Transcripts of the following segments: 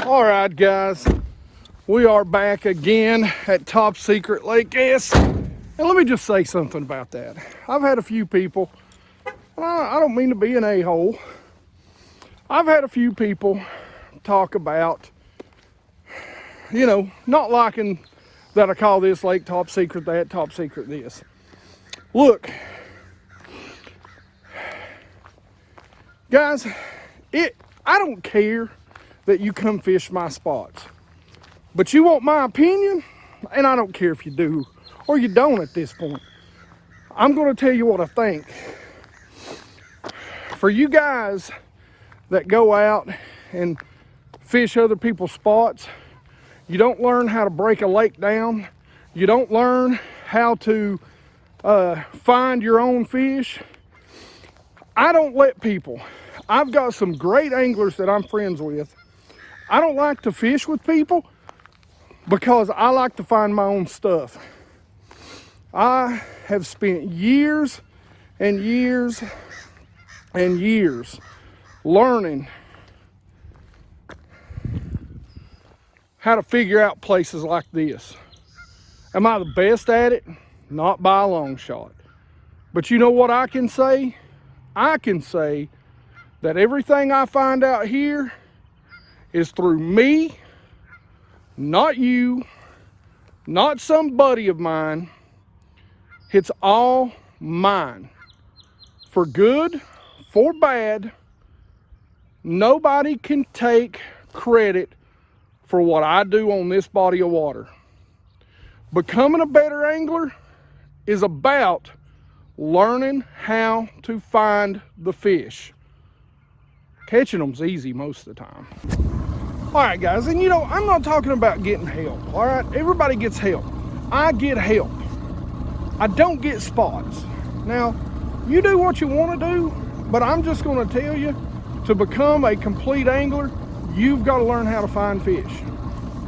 All right, guys, we are back again at Top Secret Lake S. And let me just say something about that. I've had a few people, I don't mean to be an a-hole, I've had a few people talk about, you know, not liking that I call this lake top secret that, top secret this. Look, guys, I don't care that you come fish my spots, but you want my opinion, and I don't care if you do or you don't at this point. I'm going to tell you what I think. For you guys that go out and fish other people's spots, you don't learn how to break a lake down. You don't learn how to find your own fish. I don't let people. I've got some great anglers that I'm friends with. I don't like to fish with people because I like to find my own stuff. I have spent years and years and years learning how to figure out places like this. Am I the best at it? Not by a long shot. But you know what I can say? I can say that everything I find out here is through me, not you, not some buddy of mine. It's all mine. For good, for bad, nobody can take credit for what I do on this body of water. Becoming a better angler is about learning how to find the fish. Catching them's easy most of the time. All right, guys, and you know, I'm not talking about getting help, all right? Everybody gets help. I get help. I don't get spots. Now, you do what you want to do, but I'm just going to tell you, to become a complete angler, you've got to learn how to find fish.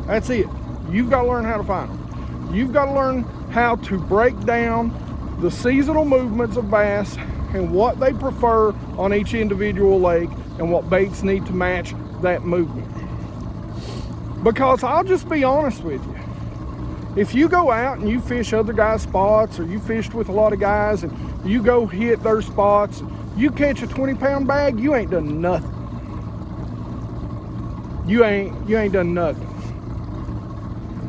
That's it. You've got to learn how to find them. You've got to learn how to break down the seasonal movements of bass and what they prefer on each individual lake and what baits need to match that movement. Because I'll just be honest with you. If you go out and you fish other guys' spots, or you fished with a lot of guys and you go hit their spots, you catch a 20-pound bag, you ain't done nothing. You ain't done nothing.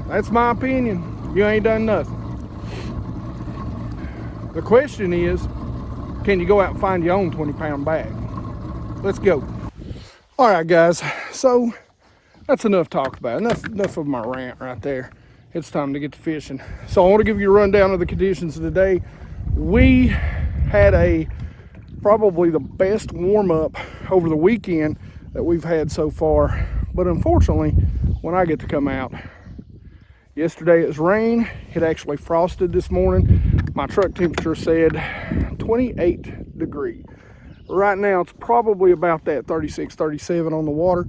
That's my opinion. You ain't done nothing. The question is, can you go out and find your own 20-pound bag? Let's go. All right, guys. So that's enough talk about it. Enough of my rant right there. It's time to get to fishing. So I want to give you a rundown of the conditions of the day. We had probably the best warm-up over the weekend that we've had so far. But unfortunately, when I get to come out, yesterday it was rain. It actually frosted this morning. My truck temperature said 28 degrees. Right now it's probably about that 36, 37 on the water.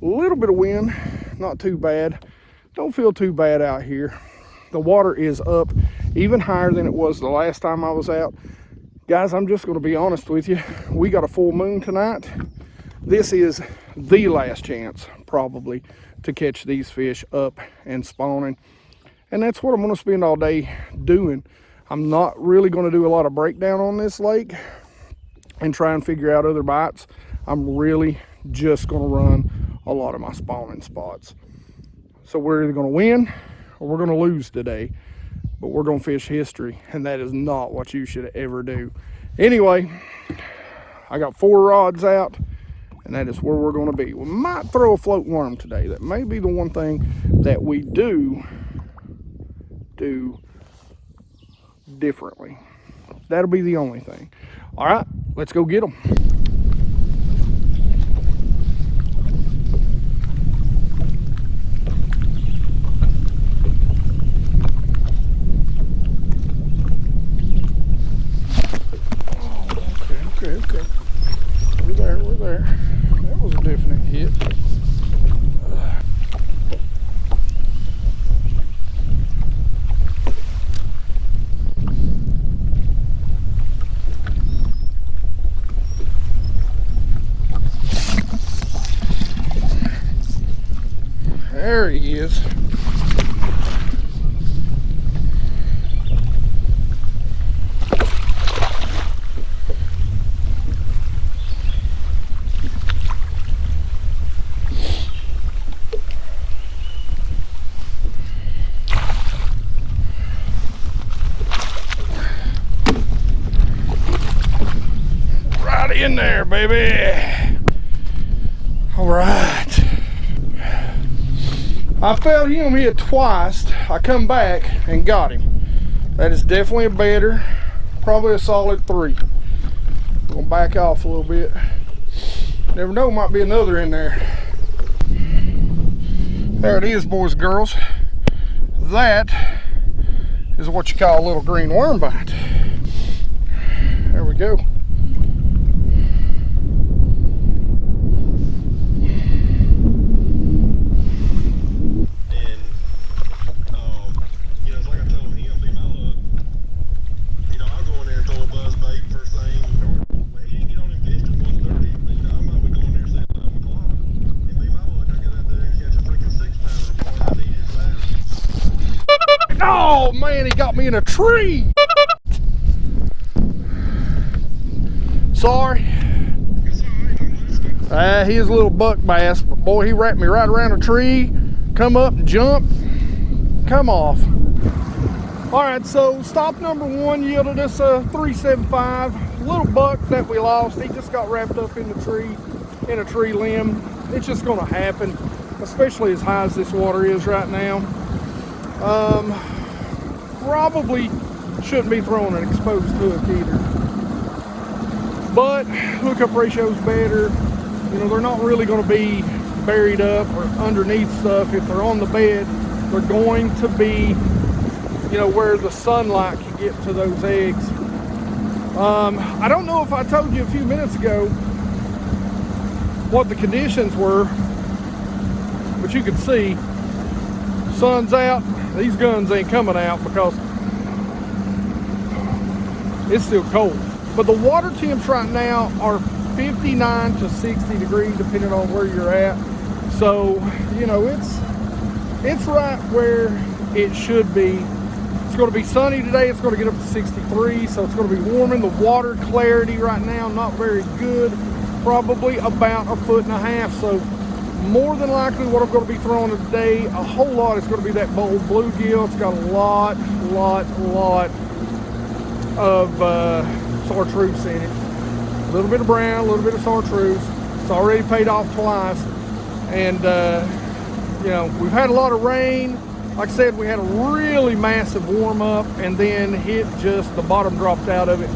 A little bit of wind, not too bad. Don't feel too bad out here. The water is up even higher than it was the last time I was out. Guys, I'm just going to be honest with you. We got a full moon tonight. This is the last chance probably to catch these fish up and spawning. And that's what I'm going to spend all day doing. I'm not really going to do a lot of breakdown on this lake and try and figure out other bites. I'm really just going to run a lot of my spawning spots. So we're either going to win or we're going to lose today, but we're going to fish history, and that is not what you should ever do. Anyway, I got 4 rods out, and that is where we're going to be. We might throw a float worm today. That may be the one thing that we do differently. That'll be the only thing. All right, let's go get them. Okay. We're there. That was a definite hit. is. Right in there, baby. All right. I felt him hit twice. I come back and got him. That is definitely a better, probably a solid 3. I'm gonna back off a little bit. Never know, might be another in there. There it is, boys and girls. That is what you call a little green worm bite. There we go. Oh man, he got me in a tree. Sorry. He is a little buck bass, but boy, he wrapped me right around a tree, come up and jump, come off. All right, so stop number 1 yielded us a 375. Little buck that we lost. He just got wrapped up in the tree, in a tree limb. It's just gonna happen, especially as high as this water is right now. Probably shouldn't be throwing an exposed hook either. But hookup ratio is better. You know, they're not really going to be buried up or underneath stuff. If they're on the bed, they're going to be, you know, where the sunlight can get to those eggs. I don't know if I told you a few minutes ago what the conditions were, but you can see sun's out. These guns ain't coming out because it's still cold. But the water temps right now are 59 to 60 degrees depending on where you're at. So, you know, it's right where it should be. It's going to be sunny today. It's going to get up to 63, so it's going to be warming. The water clarity right now, not very good. Probably about 1.5 feet. So more than likely what I'm going to be throwing today, a whole lot, is going to be that bold bluegill. It's got a lot of chartreuse in it. A little bit of brown, a little bit of chartreuse. It's already paid off twice. And, you know, we've had a lot of rain. Like I said, we had a really massive warm up and then hit just the bottom dropped out of it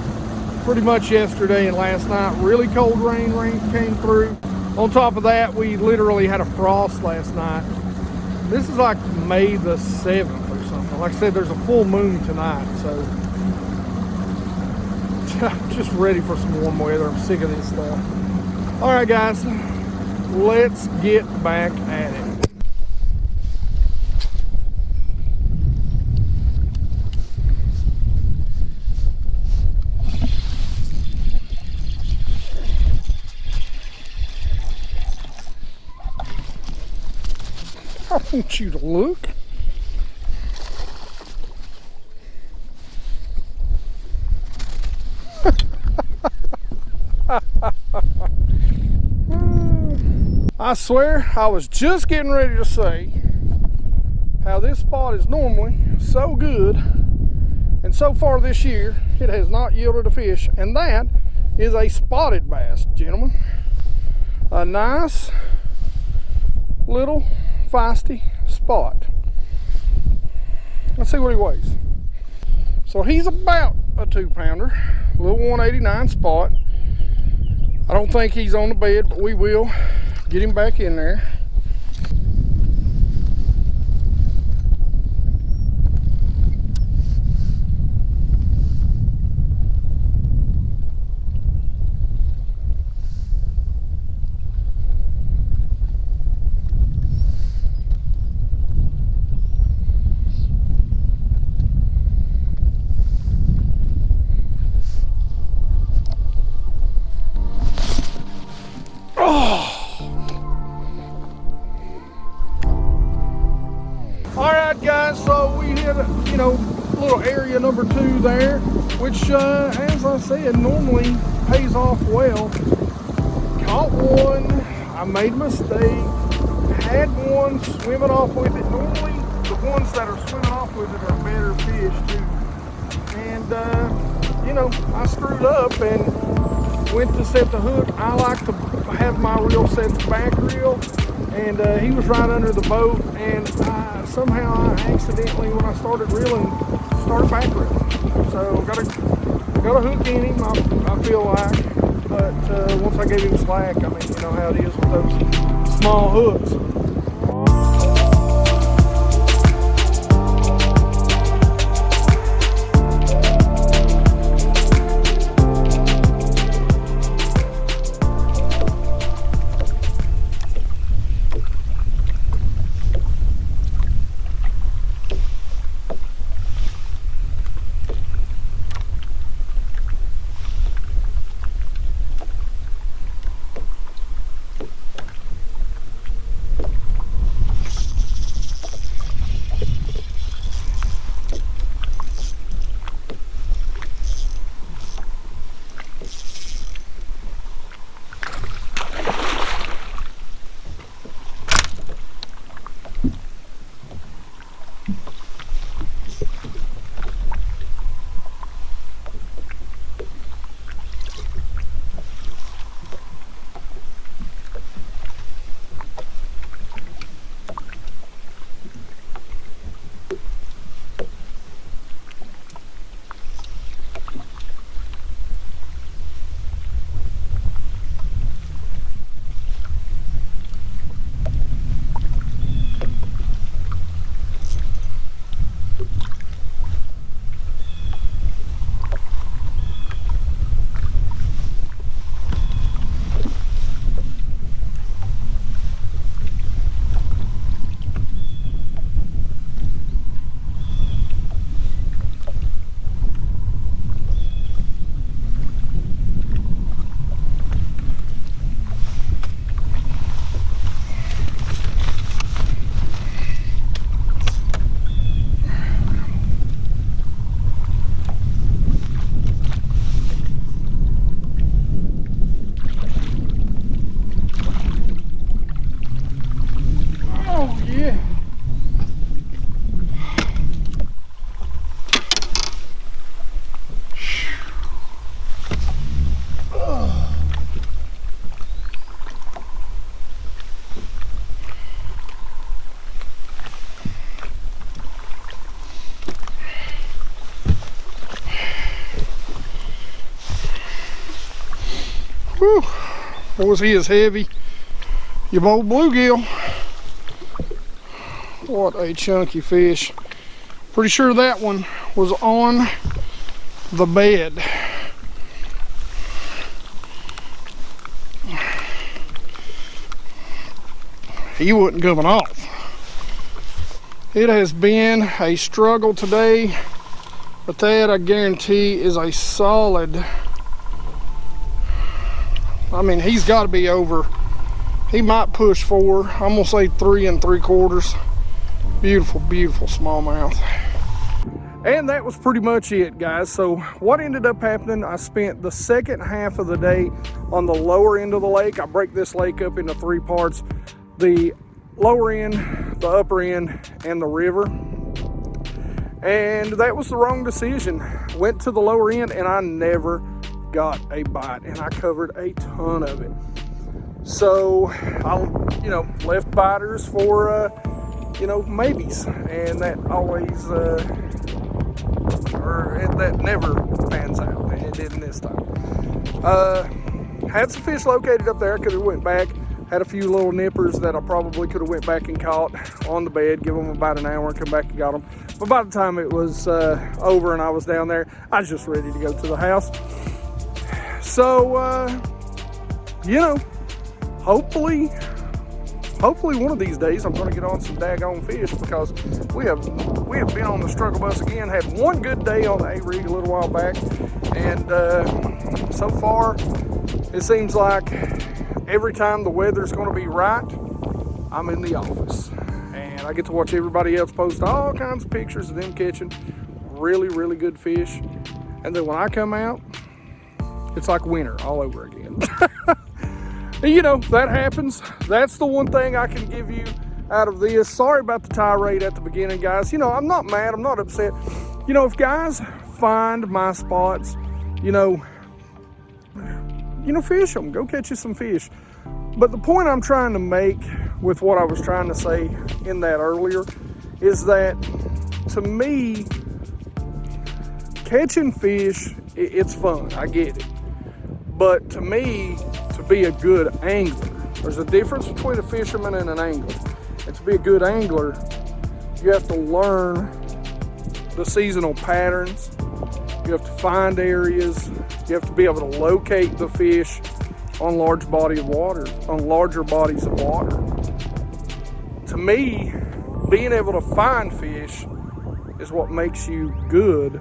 pretty much yesterday and last night. Really cold rain came through. On top of that, we literally had a frost last night. This is like May the 7th or something. Like I said, there's a full moon tonight, so I'm just ready for some warm weather. I'm sick of this stuff. All right, guys, let's get back at it. I want you to look. I swear, I was just getting ready to say how this spot is normally so good, and so far this year, it has not yielded a fish, and that is a spotted bass, gentlemen. A nice little feisty spot. Let's see what he weighs. So he's about a 2-pounder, a little 189 spot. I don't think he's on the bed, but we will get him back in there. which, as I said, normally pays off well. Caught one, I made a mistake, had one swimming off with it. Normally, the ones that are swimming off with it are better fish too. And, you know, I screwed up and went to set the hook. I like to have my reel set to back reel, and he was right under the boat, and somehow I accidentally, when I started reeling, started back reeling. So got a hook in him, I feel like, but once I gave him slack, I mean, you know how it is with those small hooks. Whew. Was he as heavy? Your old bluegill. What a chunky fish. Pretty sure that one was on the bed. He wasn't coming off. It has been a struggle today, but that I guarantee is a solid. I mean, he's got to be over. He might push 4. I'm gonna say 3 3/4. Beautiful, beautiful smallmouth. And that was pretty much it, guys. So what ended up happening, I spent the second half of the day on the lower end of the lake. I break this lake up into 3 parts: the lower end, the upper end, and the river. And that was the wrong decision. Went to the lower end and I never got a bite, and I covered a ton of it. So I, you know, left biters for you know, maybes, and that always that never pans out, and it didn't this time. Had some fish located up there. I could have went back. Had a few little nippers that I probably could have went back and caught on the bed, give them about an hour and come back and got them. But by the time it was over and I was down there, I was just ready to go to the house. So, you know, hopefully one of these days I'm going to get on some daggone fish, because we have been on the struggle bus again. Had one good day on the A-rig a little while back, and so far it seems like every time the weather's going to be right, I'm in the office and I get to watch everybody else post all kinds of pictures of them catching really, really good fish. And then when I come out, it's like winter all over again. And you know, that happens. That's the one thing I can give you out of this. Sorry about the tirade at the beginning, guys. You know, I'm not mad, I'm not upset. You know, if guys find my spots, you know, fish them, go catch you some fish. But the point I'm trying to make with what I was trying to say in that earlier is that, to me, catching fish, it's fun, I get it. But to me, to be a good angler, there's a difference between a fisherman and an angler. And to be a good angler, you have to learn the seasonal patterns. You have to find areas. You have to be able to locate the fish on larger bodies of water. To me, being able to find fish is what makes you good,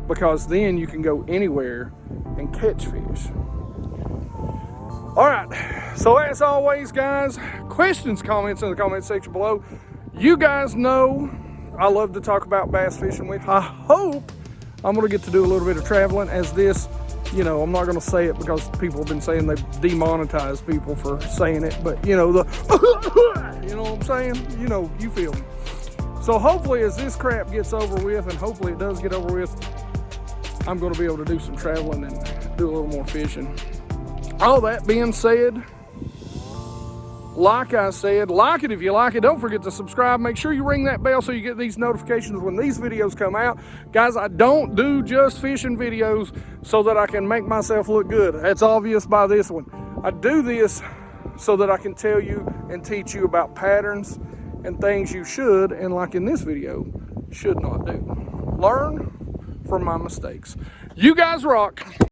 because then you can go anywhere and catch fish. All right, so as always, guys, questions, comments in the comment section below. You guys know I love to talk about bass fishing with. I hope I'm gonna get to do a little bit of traveling, as this, you know, I'm not gonna say it because people have been saying they've demonetized people for saying it, but you know, you know what I'm saying? You know, you feel me. So hopefully as this crap gets over with, and hopefully it does get over with, I'm gonna be able to do some traveling and do a little more fishing. All that being said, like I said, like it if you like it. Don't forget to subscribe. Make sure you ring that bell so you get these notifications when these videos come out. Guys, I don't do just fishing videos so that I can make myself look good. That's obvious by this one. I do this so that I can tell you and teach you about patterns and things you should, and like in this video, should not do. Learn from my mistakes. You guys rock.